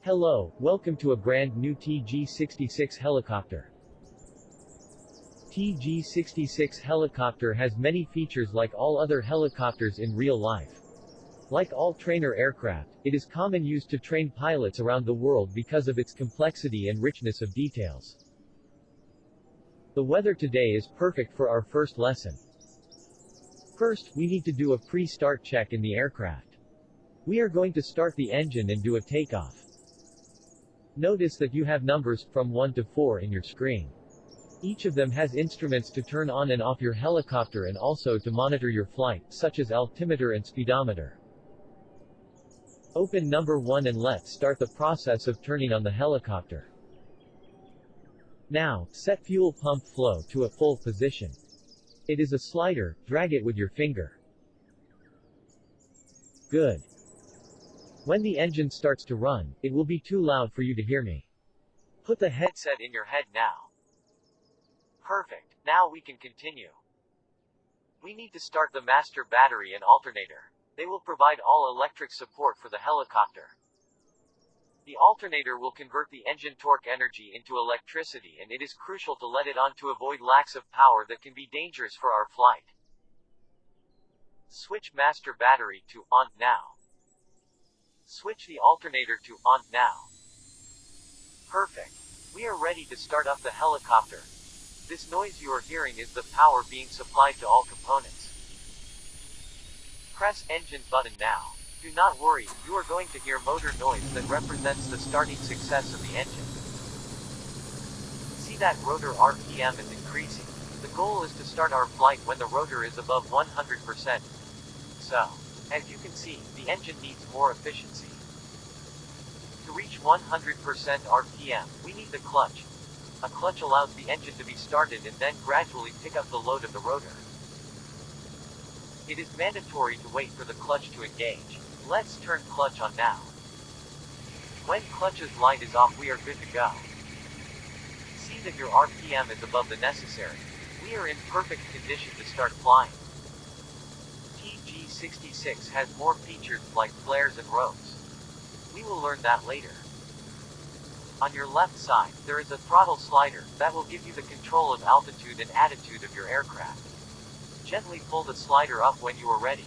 Hello, welcome to a brand new TG-66 helicopter. TG-66 helicopter has many features like all other helicopters in real life. Like all trainer aircraft, it is common used to train pilots around the world because of its complexity and richness of details. The weather today is perfect for our first lesson. First, we need to do a pre-start check in the aircraft. We are going to start the engine and do a takeoff. Notice that you have numbers, from 1 to 4 in your screen. Each of them has instruments to turn on and off your helicopter and also to monitor your flight, such as altimeter and speedometer. Open number 1 and let's start the process of turning on the helicopter. Now, set fuel pump flow to a full position. It is a slider, drag it with your finger. Good. When the engine starts to run, it will be too loud for you to hear me. Put the headset in your head now. Perfect. Now we can continue. We need to start the master battery and alternator. They will provide all electric support for the helicopter. The alternator will convert the engine torque energy into electricity, and it is crucial to let it on to avoid lacks of power that can be dangerous for our flight. Switch master battery to on now. Switch the alternator to on now. Perfect. We are ready to start up the helicopter. This noise you are hearing is the power being supplied to all components. Press engine button now. Do not worry, you are going to hear motor noise that represents the starting success of the engine. See that rotor RPM is increasing. The goal is to start our flight when the rotor is above 100%. So, as you can see, the engine needs more efficiency. To reach 100% RPM, we need the clutch. A clutch allows the engine to be started and then gradually pick up the load of the rotor. It is mandatory to wait for the clutch to engage. Let's turn clutch on now. When clutch's light is off, we are good to go. See that your RPM is above the necessary. We are in perfect condition to start flying. TG-66 has more features like flares and ropes. We will learn that later. On your left side, there is a throttle slider that will give you the control of altitude and attitude of your aircraft. Gently pull the slider up when you are ready.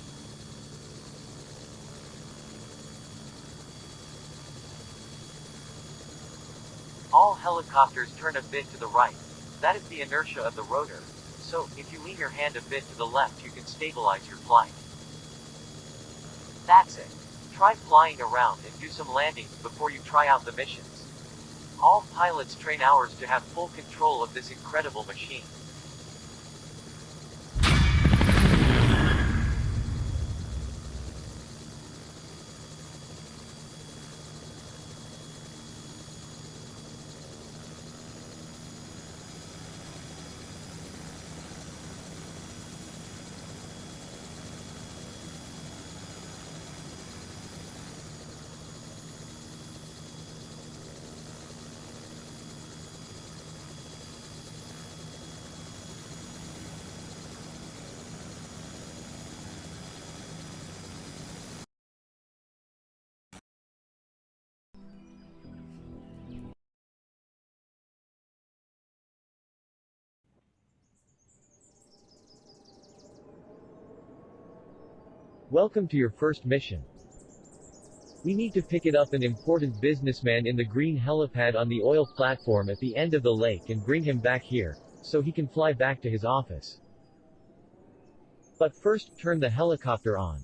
All helicopters turn a bit to the right. That is the inertia of the rotor. So, if you lean your hand a bit to the left, you can stabilize your flight. That's it. Try flying around and do some landings before you try out the missions. All pilots train hours to have full control of this incredible machine. Welcome to your first mission. We need to pick it up an important businessman in the green helipad on the oil platform at the end of the lake and bring him back here, so he can fly back to his office. But first, turn the helicopter on.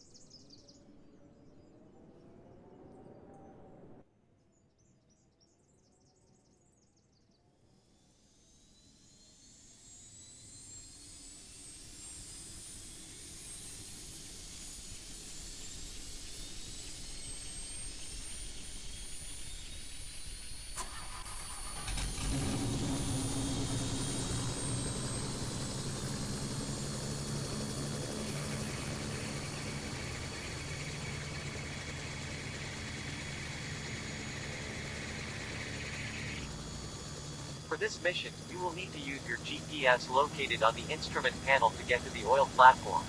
For this mission, you will need to use your GPS located on the instrument panel to get to the oil platform.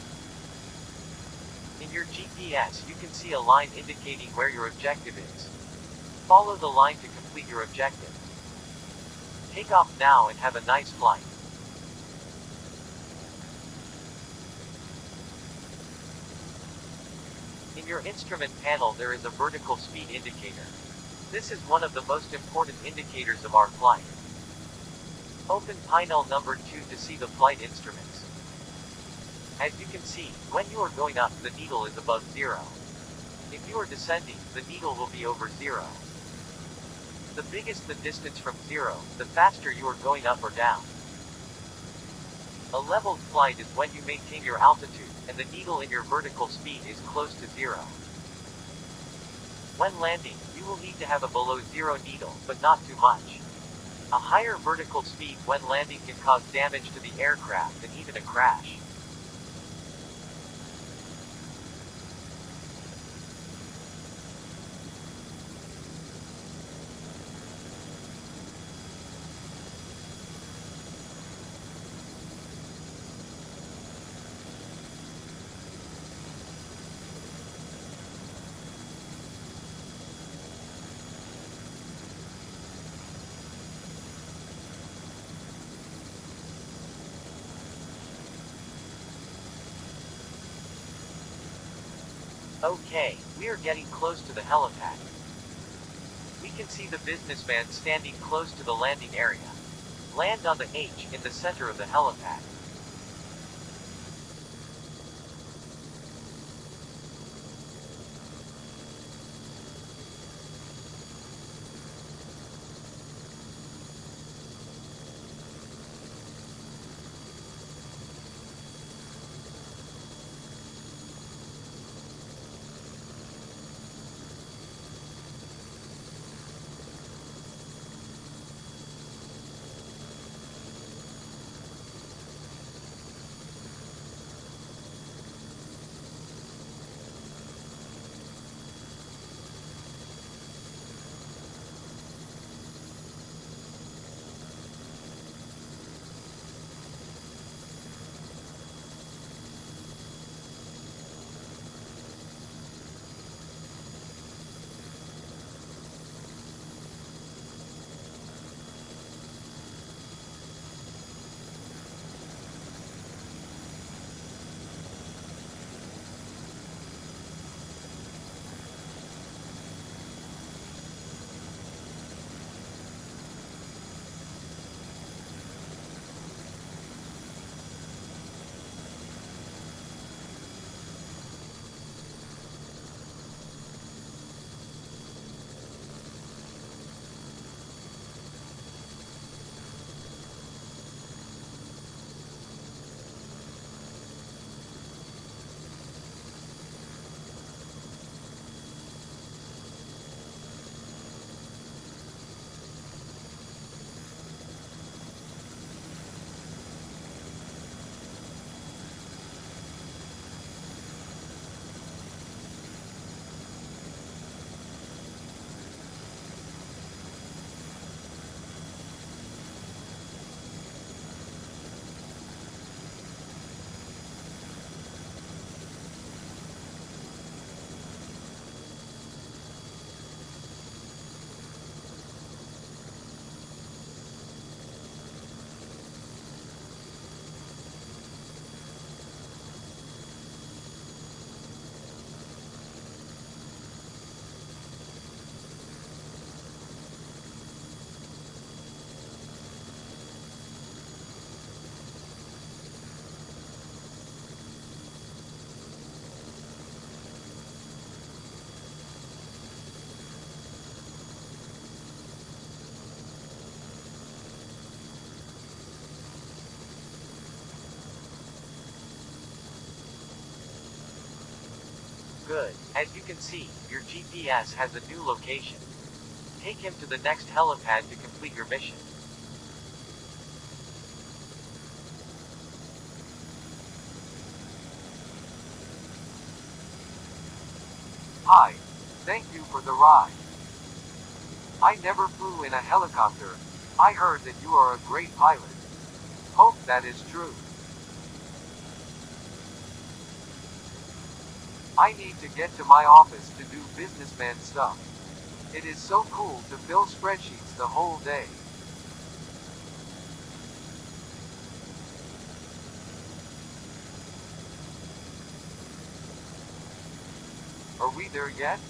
In your GPS you can see a line indicating where your objective is. Follow the line to complete your objective. Take off now and have a nice flight. In your instrument panel there is a vertical speed indicator. This is one of the most important indicators of our flight. Open panel number 2 to see the flight instruments. As you can see, when you are going up, the needle is above 0. If you are descending, the needle will be over 0. The biggest the distance from 0, the faster you are going up or down. A leveled flight is when you maintain your altitude, and the needle in your vertical speed is close to 0. When landing, you will need to have a below 0 needle, but not too much. A higher vertical speed when landing can cause damage to the aircraft and even a crash. Okay, we are getting close to the helipad. We can see the businessman standing close to the landing area. Land on the H in the center of the helipad. Good. As you can see, your GPS has a new location. Take him to the next helipad to complete your mission. Hi. Thank you for the ride. I never flew in a helicopter. I heard that you are a great pilot. Hope that is true. I need to get to my office to do businessman stuff. It is so cool to fill spreadsheets the whole day. Are we there yet?